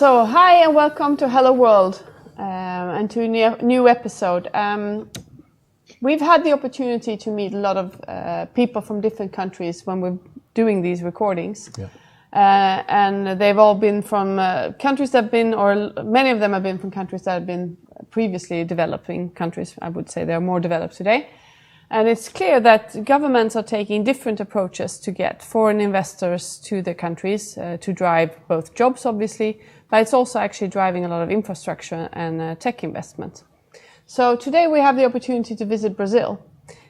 So, hi and welcome to Hello World and to a new episode. We've had the opportunity to meet a lot of people from different countries when we're doing these recordings. Yeah. And they've all been from countries that have been, or many of them have been from countries that have been previously developing countries. I would say they are more developed today. And it's clear that governments are taking different approaches to get foreign investors to the countries to drive both jobs, obviously, but it's also actually driving a lot of infrastructure and tech investment. So today we have the opportunity to visit Brazil.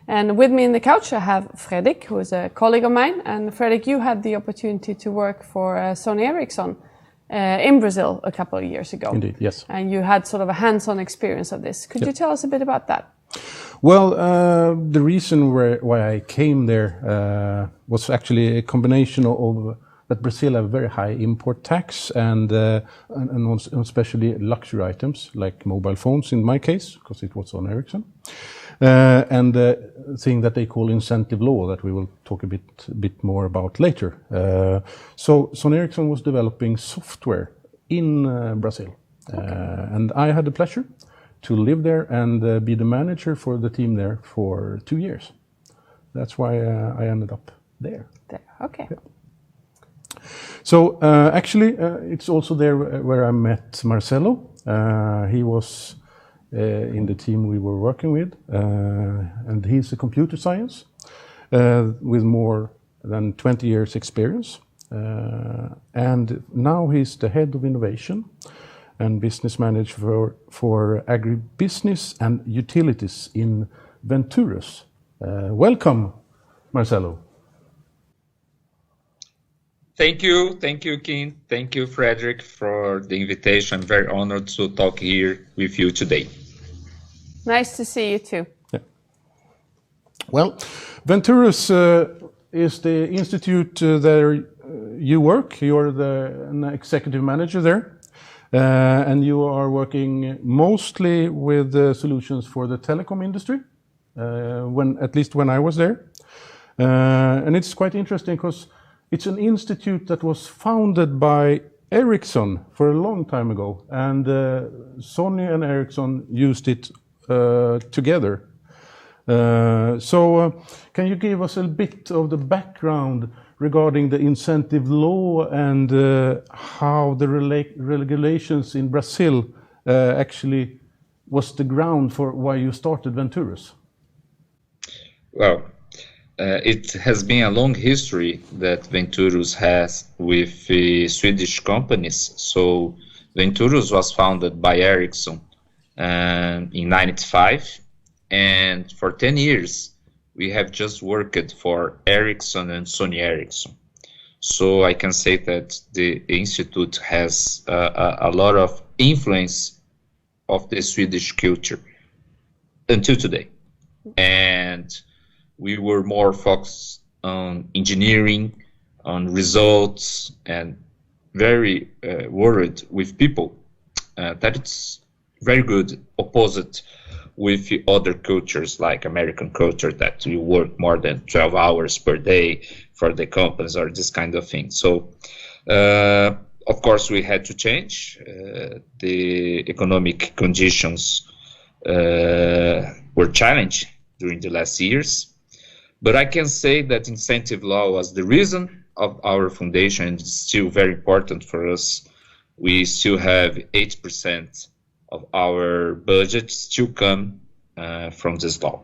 And with me in the couch I have Fredrik, who is a colleague of mine. And Fredrik, you had the opportunity to work for Sony Ericsson in Brazil a couple of years ago. Indeed, yes. And you had sort of a hands-on experience of this. Could you tell us a bit about that? Well, the reason why I came there was actually a combination of that Brazil have very high import tax and especially luxury items like mobile phones in my case, because it was on Ericsson, and the thing that they call incentive law that we will talk a bit more about later. So Sony Ericsson was developing software in Brazil, and I had the pleasure to live there and be the manager for the team there for 2 years. That's why I ended up there. Okay. Yeah. So actually, it's also there where I met Marcelo. He was in the team we were working with, and he's a computer science with more than 20 years experience. And now he's the head of innovation and business manager for Agribusiness and Utilities in Venturus. Welcome, Marcelo. Thank you, Kim. Thank you, Fredrik, for the invitation. I'm very honored to talk here with you today. Nice to see you too. Yeah. Well, Venturus is the institute that you work. You're an executive manager there. And you are working mostly with solutions for the telecom industry, at least when I was there. And it's quite interesting because it's an institute that was founded by Ericsson for a long time ago, and Sony and Ericsson used it together. So can you give us a bit of the background regarding the incentive law and how the regulations in Brazil actually was the ground for why you started Venturus? Well, it has been a long history that Venturus has with Swedish companies. So Venturus was founded by Ericsson in 1995, and for 10 years we have just worked for Ericsson and Sony Ericsson. So I can say that the institute has a lot of influence of the Swedish culture until today. And we were more focused on engineering, on results, and very worried with people. That it's very good opposite with the other cultures like American culture that you work more than 12 hours per day for the companies or this kind of thing. So of course we had to change. The economic conditions were challenged during the last years, but I can say that incentive law was the reason of our foundation, and it's still very important for us. We still have 8% of our budget still come from this law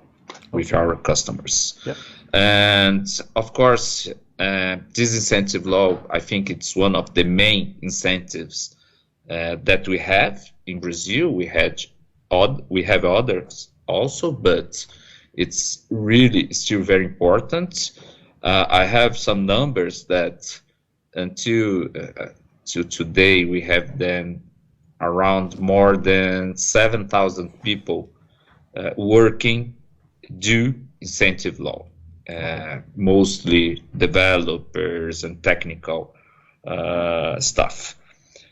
with our customers. Yep. And of course, this incentive law, I think it's one of the main incentives that we have in Brazil. We have others also, but it's really still very important. I have some numbers that until today we have then around more than 7,000 people working due incentive law, mostly developers and technical stuff.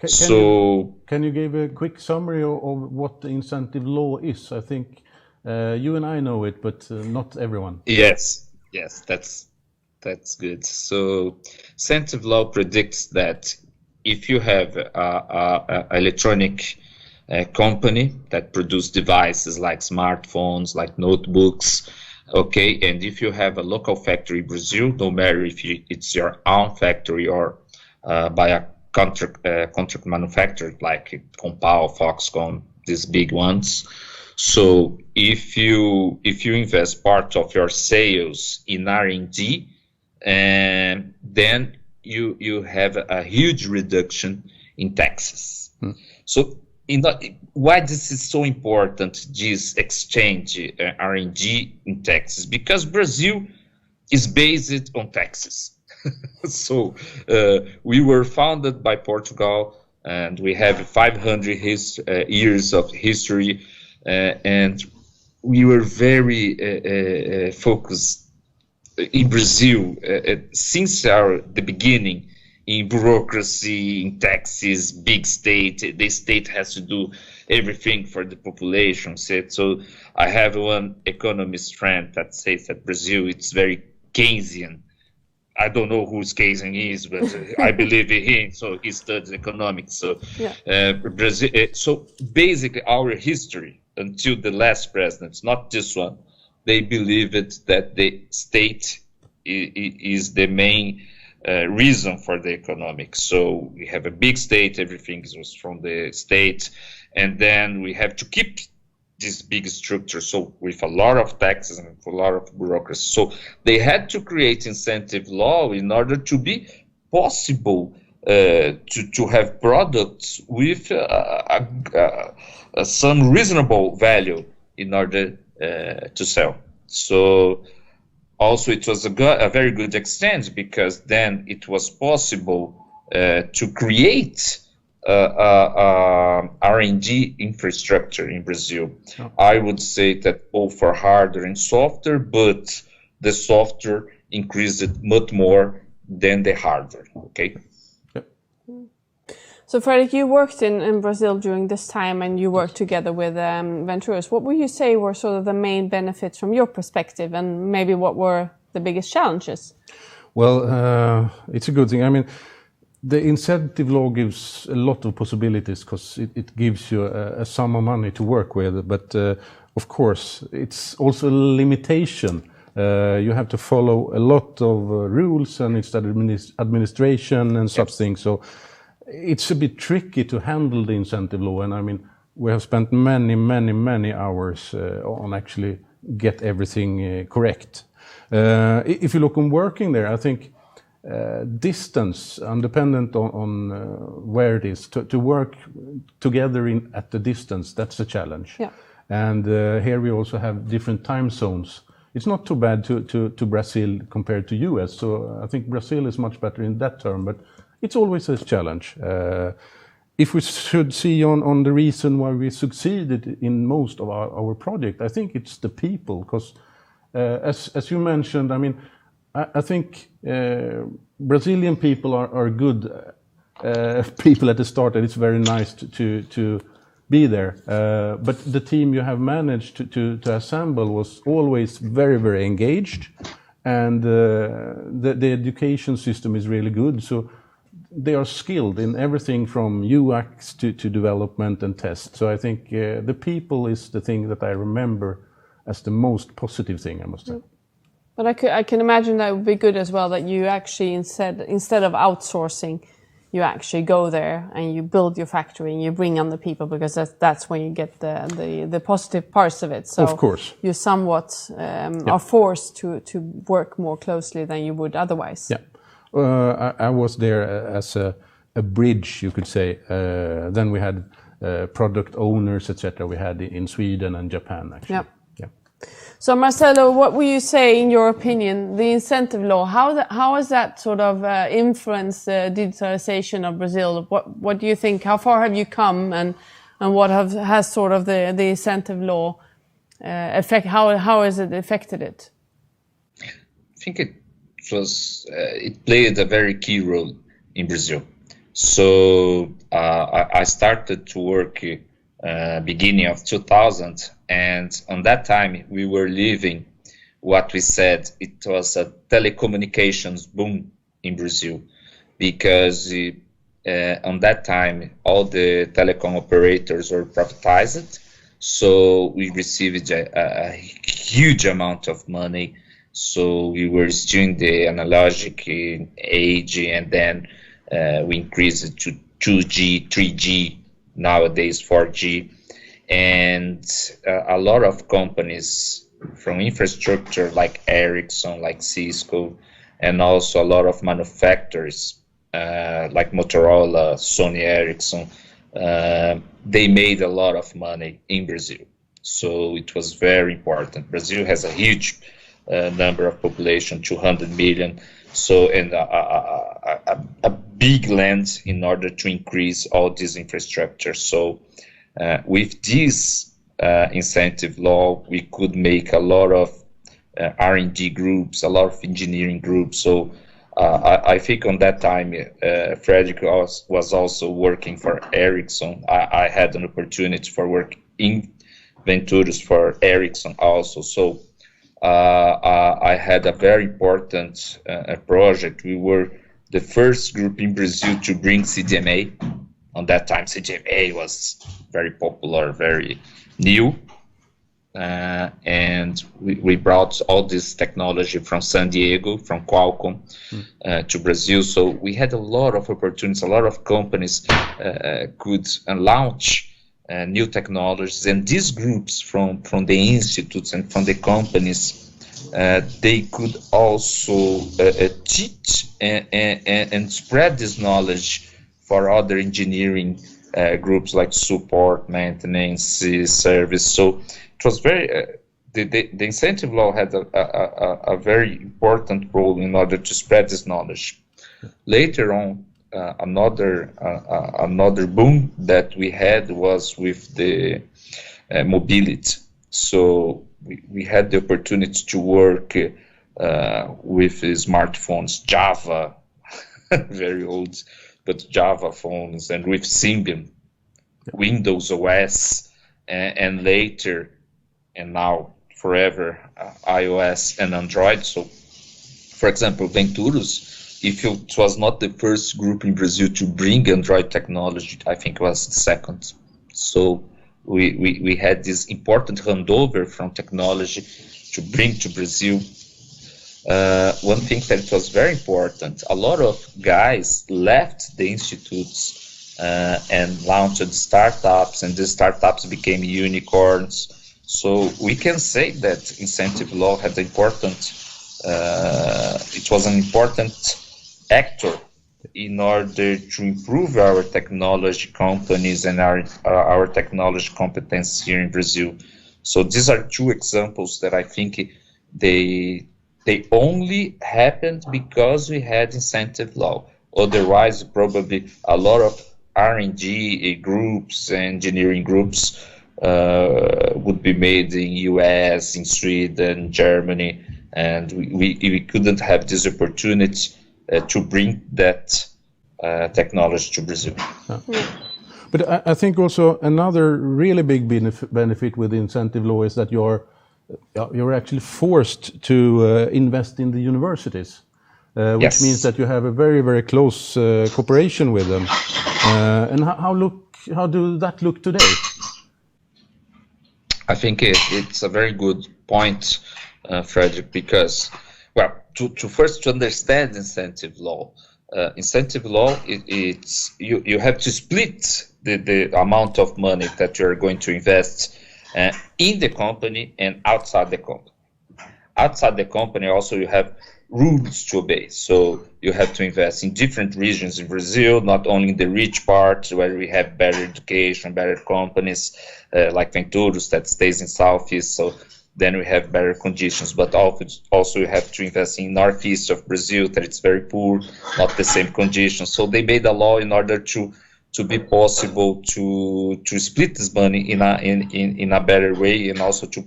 Can you give a quick summary of what the incentive law is? I think you and I know it, but not everyone. Yes, that's good. So incentive law predicts that if you have a electronic company that produce devices like smartphones, like notebooks, okay, and if you have a local factory in Brazil, no matter if it's your own factory or by a contract manufacturer like Compal, Foxconn, these big ones. So if you invest part of your sales in R&D, then you have a huge reduction in taxes. So why this is so important, this exchange R&D in taxes? Because Brazil is based on taxes. So we were founded by Portugal, and we have 500 years of history, and we were very focused in Brazil since the beginning in bureaucracy, in taxes, big state. The state has to do everything for the population. So I have one economist friend that says that Brazil it's very Keynesian. I don't know who Keynesian is, but I believe in him. So he studies economics. So Brazil. So basically, our history until the last presidents, not this one, they believed that the state is the main reason for the economic. So we have a big state, everything was from the state, and then we have to keep this big structure, so with a lot of taxes and a lot of bureaucracy. So they had to create incentive law in order to be possible to have products with some reasonable value in order to sell. So also it was a very good exchange, because then it was possible to create R&D infrastructure in Brazil. Oh. I would say that both for hardware and software, but the software increased much more than the hardware. Okay. Yep. So Fredrik, you worked in Brazil during this time, and you worked together with Venturus. What would you say were sort of the main benefits from your perspective, and maybe what were the biggest challenges? Well, it's a good thing. I mean, the incentive law gives a lot of possibilities, because it gives you a sum of money to work with. But of course, it's also a limitation. You have to follow a lot of rules, and it's administration and such things. So it's a bit tricky to handle the incentive law. And I mean, we have spent many hours on actually get everything correct. If you look on working there, I think distance, independent on where it is, to work together at the distance, that's a challenge. Yeah. And here we also have different time zones. It's not too bad to Brazil compared to US, so I think Brazil is much better in that term, but it's always a challenge. If we should see on the reason why we succeeded in most of our project, I think it's the people, because as you mentioned, I mean, I think Brazilian people are good people at the start, and it's very nice to be there. But the team you have managed to assemble was always very engaged, and the education system is really good. So they are skilled in everything from UX to development and test. So I think the people is the thing that I remember as the most positive thing, I must say. But I can imagine that would be good as well, that you actually instead of outsourcing, you actually go there and you build your factory and you bring on the people, because that's when you get the positive parts of it. So of course, you somewhat are forced to work more closely than you would otherwise. Yeah, I was there as a bridge, you could say. Then we had product owners, etc. We had in Sweden and Japan, actually. Yep. So Marcelo, what would you say, in your opinion, the incentive law, how has that sort of influenced the digitalization of Brazil? What do you think? How far have you come, and what has sort of the incentive law how has it affected it? I think it played a very key role in Brazil. So I started to work beginning of 2000, and on that time we were living what we said it was a telecommunications boom in Brazil, because on that time, all the telecom operators were privatized, so we received a huge amount of money. So we were still in the analogic age, and then we increased it to 2G, 3G, nowadays 4G. And a lot of companies from infrastructure like Ericsson, like Cisco, and also a lot of manufacturers like Motorola, Sony Ericsson, they made a lot of money in Brazil. So it was very important. Brazil has a huge number of population, 200 million, so, and a big land in order to increase all this infrastructure. So with this incentive law, we could make a lot of R&D groups, a lot of engineering groups. So I think on that time, Fredrik was also working for Ericsson. I had an opportunity for work in Venturus for Ericsson also. So I had a very important project. We were the first group in Brazil to bring CDMA. On that time, CDMA was very popular, very new. And we brought all this technology from San Diego, from Qualcomm, to Brazil. So we had a lot of opportunities. A lot of companies could launch new technologies, and these groups from the institutes and from the companies, they could also teach and spread this knowledge for other engineering groups like support, maintenance, service. So it was very the incentive law had a very important role in order to spread this knowledge. Later on, another boom that we had was with the mobility. So we had the opportunity to work with smartphones, Java, very old, but Java phones, and with Symbian, Windows OS, and later, and now forever, iOS and Android. So, for example, Venturus, if it was not the first group in Brazil to bring Android technology, I think it was the second. So we had this important handover from technology to bring to Brazil. One thing that was very important, a lot of guys left the institutes and launched startups, and the startups became unicorns. So we can say that incentive law had important, it was an important actor in order to improve our technology companies and our technology competence here in Brazil. So these are two examples that I think they only happened because we had incentive law. Otherwise, probably a lot of R&D groups, engineering groups would be made in US, in Sweden, Germany, and we couldn't have this opportunity to bring that technology to Brazil. Yeah. But I think also another really big benefit with the incentive law is that you're actually forced to invest in the universities, which Yes. means that you have a very, very close cooperation with them. And how do that look today? I think it's a very good point, Fredrik, because, well, to first understand incentive law, it's you have to split the amount of money that you're going to invest in the company and outside the company. Outside the company, also you have rules to obey. So you have to invest in different regions in Brazil, not only in the rich part where we have better education, better companies like Venturus that stays in Southeast. So then we have better conditions, but also you have to invest in Northeast of Brazil that it's very poor, not the same conditions. So they made a law in order to be possible to split this money in a better way, and also to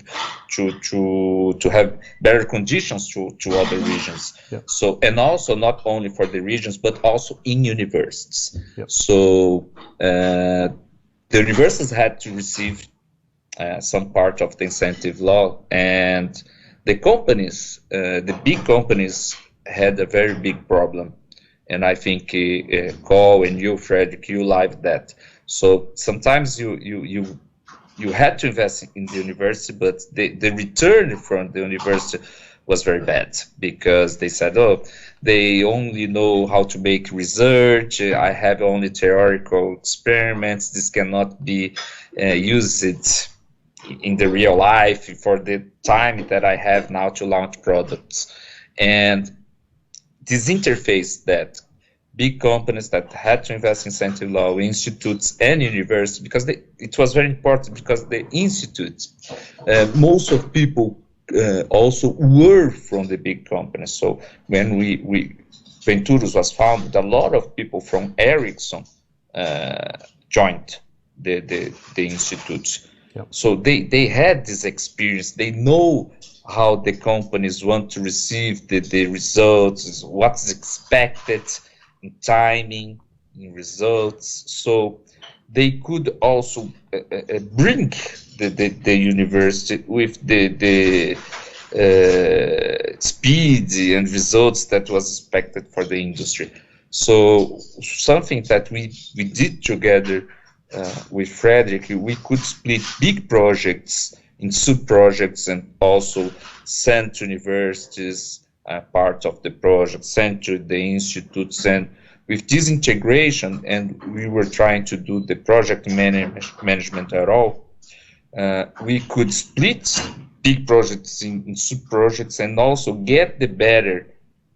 have better conditions to other regions. Yeah. So, and also not only for the regions, but also in universities. Yeah. So the universities had to receive some part of the incentive law, and the companies, the big companies, had a very big problem. and I think Cole and you, Fredrik, you lived that. So sometimes you had to invest in the university, but the return from the university was very bad, because they said, oh, they only know how to make research, I have only theoretical experiments, this cannot be used in the real life for the time that I have now to launch products. And this interface that big companies that had to invest in scientific law, institutes and universities, because it was very important, because the institutes, most of people also were from the big companies. So when Venturus was founded, a lot of people from Ericsson joined the institutes. Yep. So they had this experience. They know how the companies want to receive the results, what's expected in timing, in results. So they could also bring the university with the speed and results that was expected for the industry. So something that we did together with Fredrik, we could split big projects in sub-projects and also send to universities part of the project, send to the institutes. And with this integration, and we were trying to do the project management at all, we could split big projects in sub-projects and also get the better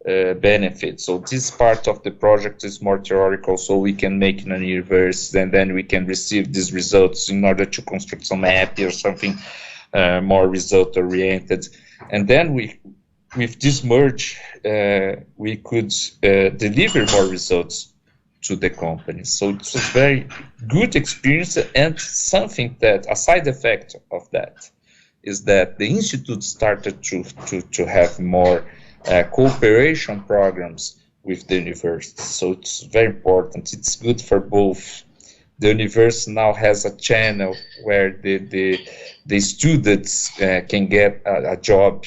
benefits. So this part of the project is more theoretical, so we can make in a university, and then we can receive these results in order to construct some app or something more result-oriented. And then with this merge, we could deliver more results to the company. So it was a very good experience, and something that a side effect of that is that the institute started to have more cooperation programs with the university. So it's very important. It's good for both. The university now has a channel where the students can get a job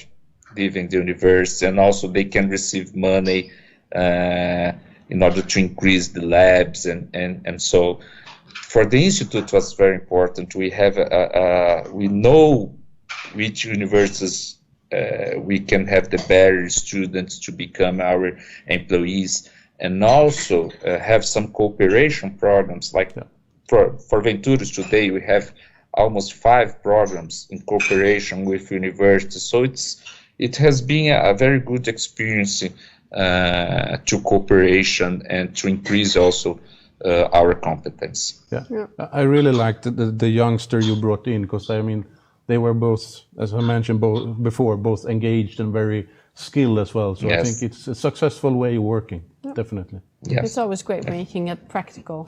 leaving the university, and also they can receive money in order to increase the labs, and so for the institute was very important. We have we know which universities we can have the better students to become our employees, and also have some cooperation programs. Like for Venturus today, we have almost 5 programs in cooperation with universities. So it has been a very good experience to cooperation and to increase also our competence. Yeah. I really liked the youngster you brought in, because I mean, they were both, as I mentioned before, both engaged and very skilled as well. So yes. I think it's a successful way of working, definitely. Yes. It's always great when you can get practical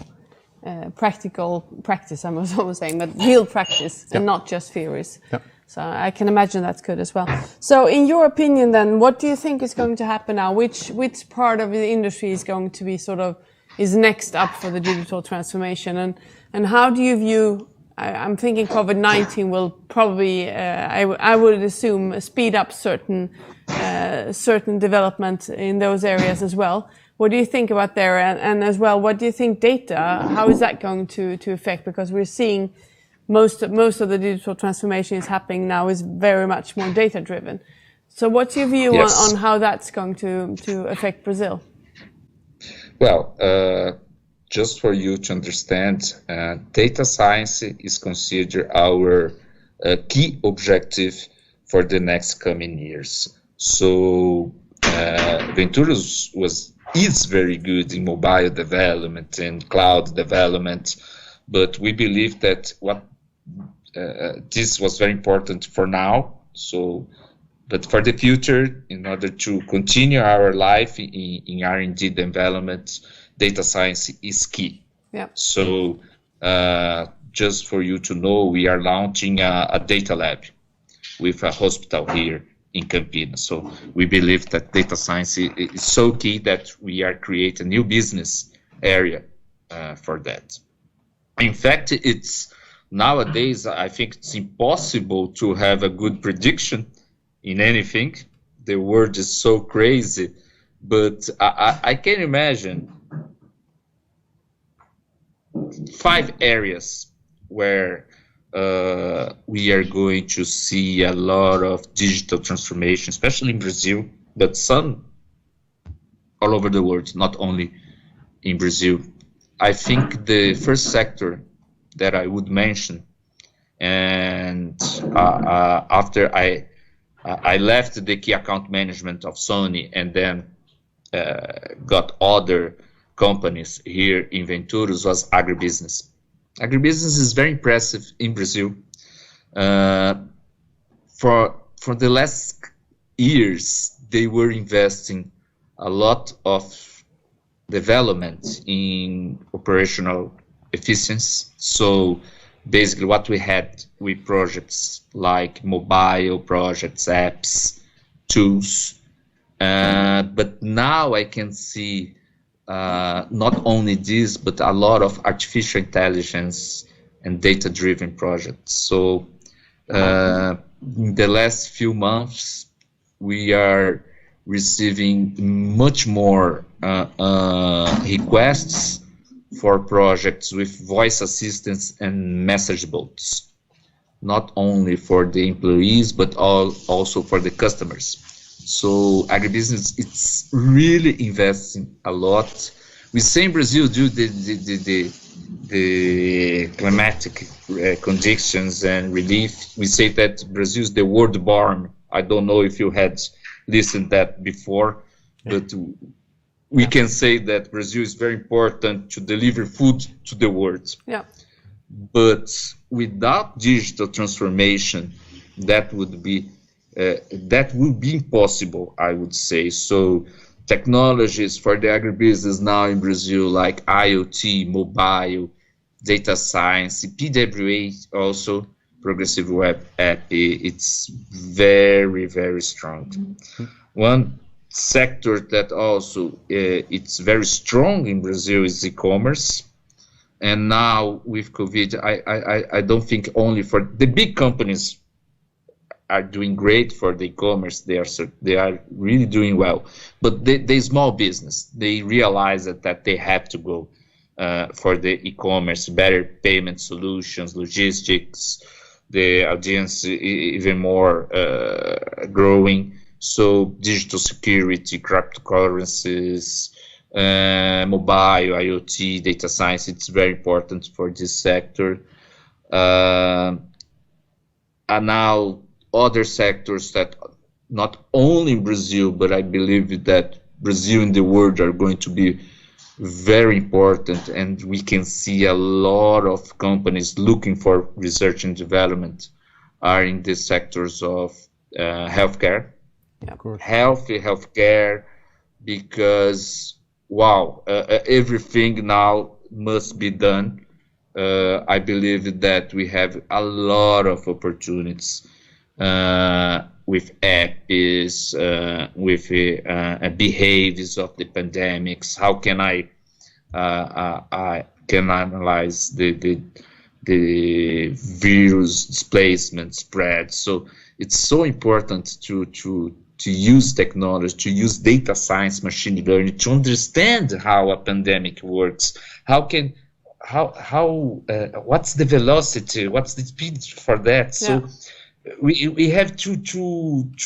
practice, I was always saying, but real practice and not just theories. Yeah. So I can imagine that's good as well. So in your opinion then, what do you think is going to happen now? Which part of the industry is going to be is next up for the digital transformation? And how do you view, I'm thinking COVID-19 will probably, I would assume, speed up certain development in those areas as well. What do you think about there? And as well, what do you think data, how is that going to affect? Because we're seeing most of the digital transformation is happening now is very much more data driven. So what's your view on how that's going to affect Brazil? Well, just for you to understand, data science is considered our key objective for the next coming years. So Venturus is very good in mobile development and cloud development, but we believe that this was very important for now. So, but for the future, in order to continue our life in R&D development, data science is key. Yeah. So, just for you to know, we are launching a data lab with a hospital here in Campinas. So we believe that data science is so key that we are creating a new business area for that. In fact, it's nowadays, I think it's impossible to have a good prediction in anything. The world is so crazy But I can imagine 5 areas where we are going to see a lot of digital transformation, especially in Brazil, but some all over the world, not only in Brazil. I think the first sector that I would mention, and after I left the key account management of Sony and then got other companies here in Venturus, was agribusiness. Agribusiness is very impressive in Brazil. For the last years, they were investing a lot of development in operational efficiency. So basically what we had with projects like mobile projects, apps, tools. But now I can see not only this, but a lot of artificial intelligence and data-driven projects. So in the last few months, we are receiving much more requests for projects with voice assistants and message bots, not only for the employees, but also for the customers. So agribusiness, it's really investing a lot. We say in Brazil, due to the climatic conditions and relief, we say that Brazil is the world barn. I don't know if you had listened that before, but we can say that Brazil is very important to deliver food to the world. Yeah. But without digital transformation, that would be impossible, I would say. So technologies for the agribusiness now in Brazil, like IoT, mobile, data science, PWA also, Progressive Web App, it's very, very strong. Mm-hmm. One sector that also it's very strong in Brazil is e-commerce. And now with COVID, I don't think only for the big companies are doing great for the e-commerce. They are really doing well. But the small business, they realize that they have to go for the e-commerce, better payment solutions, logistics, the audience even more growing. So digital security, cryptocurrencies, mobile, IoT, data science, it's very important for this sector. And now other sectors that not only in Brazil, but I believe that Brazil and the world are going to be very important, and we can see a lot of companies looking for research and development are in the sectors of healthcare. Yeah, of course. Healthcare, because everything now must be done. I believe that we have a lot of opportunities with apps, with behaviors of the pandemics. How can I can analyze the virus displacement spread? So it's so important to use technology, to use data science, machine learning, to understand how a pandemic works. What's the velocity? What's the speed for that? So we have to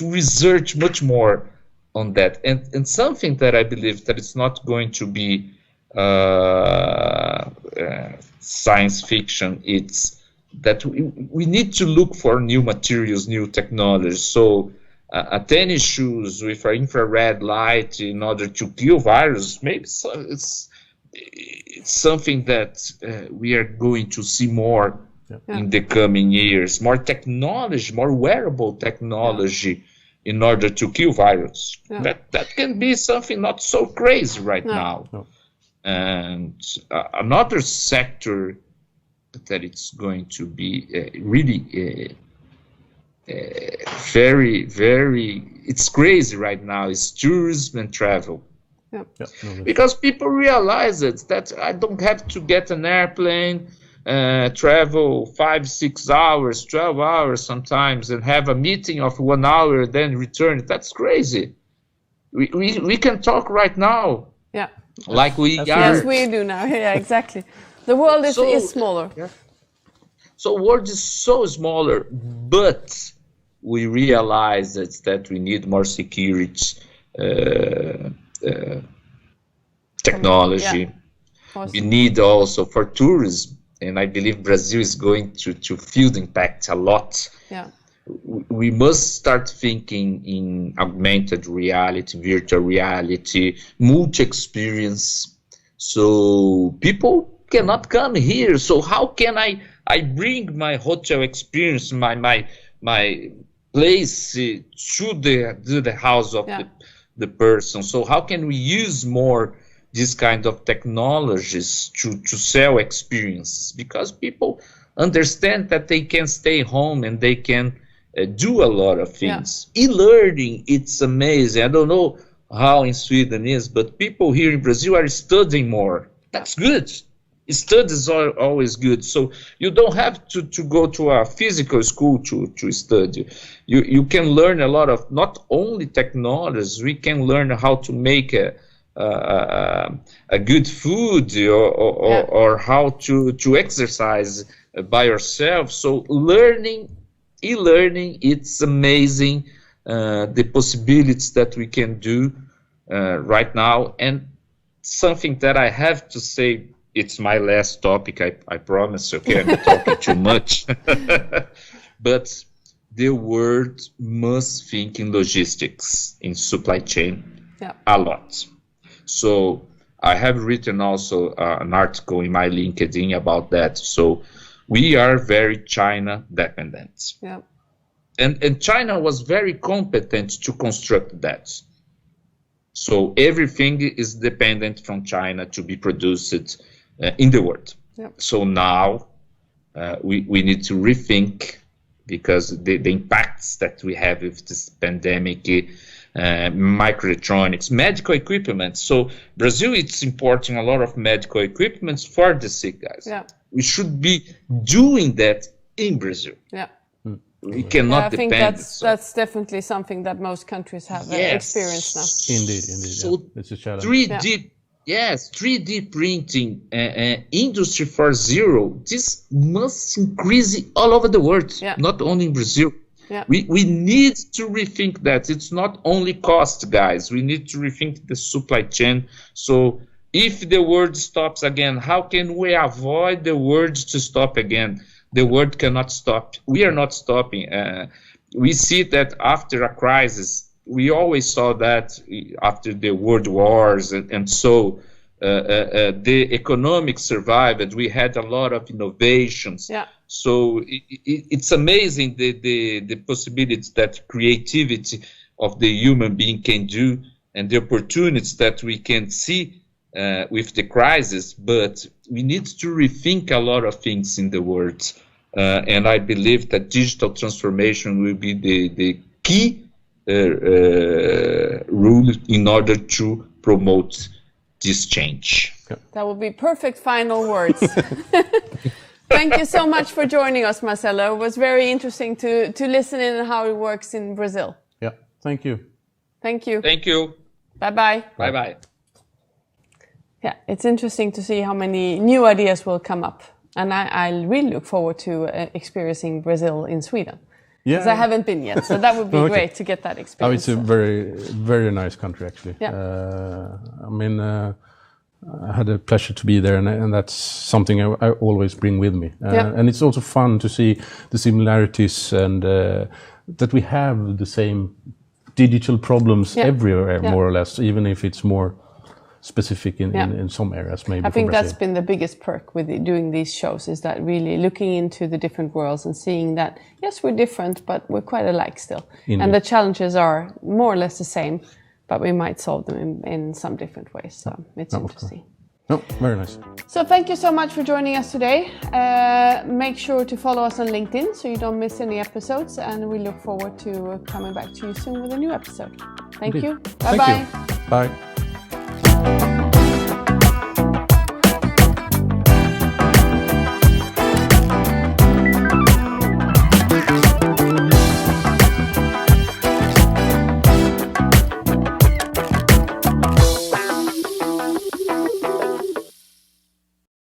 research much more on that. And something that I believe that it's not going to be science fiction. It's that we need to look for new materials, new technologies. So tennis shoes with an infrared light in order to kill virus, maybe it's something that we are going to see more in the coming years. More technology, more wearable technology in order to kill virus. That can be something not so crazy right now. And another sector that it's going to be really very, very, it's crazy right now is tourism and travel. Because people realize it, that I don't have to get an airplane, travel 5, 6 hours, 12 hours sometimes, and have a meeting of 1 hour, then return. That's crazy. We can talk right now. Yeah. Like we are. Yes, we do now. Yeah, exactly. The world is smaller. Yeah. So world is so smaller, but we realize that we need more security, technology. Yeah. Awesome. We need also for tourism, and I believe Brazil is going to feel the impact a lot. Yeah. We must start thinking in augmented reality, virtual reality, multi-experience. So people cannot come here. So how can I bring my hotel experience, my place to the house of the person? So how can we use more this kind of technologies to sell experiences? Because people understand that they can stay home and they can do a lot of things. E-learning, it's amazing. I don't know how in Sweden is, but people here in Brazil are studying more. That's good. Studies are always good. So you don't have to go to a physical school to study. You can learn a lot of not only technologies. We can learn how to make a good food or how to exercise by yourself. So e-learning, it's amazing, the possibilities that we can do right now. And something that I have to say, it's my last topic, I promise, okay, I'm talking too much. But the world must think in logistics, in supply chain, a lot. So I have written also an article in my LinkedIn about that. So we are very China dependent. Yeah. And China was very competent to construct that. So everything is dependent from China to be produced in the world. Yep. So now we need to rethink, because the impacts that we have with this pandemic, microelectronics, medical equipment. So Brazil is importing a lot of medical equipment for the sick guys. Yeah. We should be doing that in Brazil. Yeah. We cannot I think depend. that's definitely something that most countries have experienced now. Indeed. So it's a challenge. 3D printing, industry 4.0, this must increase all over the world, not only in Brazil. Yeah. We need to rethink that. It's not only cost, guys. We need to rethink the supply chain. So if the world stops again, how can we avoid the world to stop again? The world cannot stop. We are not stopping. We see that after a crisis, we always saw that after the world wars, and so the economic survived. We had a lot of innovations. Yeah. So it's amazing the possibilities that creativity of the human being can do, and the opportunities that we can see with the crisis. But we need to rethink a lot of things in the world, and I believe that digital transformation will be the key rule in order to promote this change. That would be perfect final words. Thank you so much for joining us, Marcelo. It was very interesting to listen in on how it works in Brazil. Yeah, thank you. Thank you. Bye-bye. Bye-bye. Yeah, it's interesting to see how many new ideas will come up. And I really look forward to experiencing Brazil in Sweden. Because I haven't been yet, so that would be great to get that experience. It's a very, very nice country, actually. Yeah. I had a pleasure to be there, and that's something I always bring with me. And it's also fun to see the similarities, and that we have the same digital problems everywhere, more or less, even if it's more specific in some areas, maybe. I think that's been the biggest perk with doing these shows, is that really looking into the different worlds and seeing that, yes, we're different, but we're quite alike still. Indeed. And the challenges are more or less the same, but we might solve them in some different ways. So it's interesting. No, very nice. So thank you so much for joining us today. Make sure to follow us on LinkedIn so you don't miss any episodes, and we look forward to coming back to you soon with a new episode. Thank you. Bye-bye. Bye.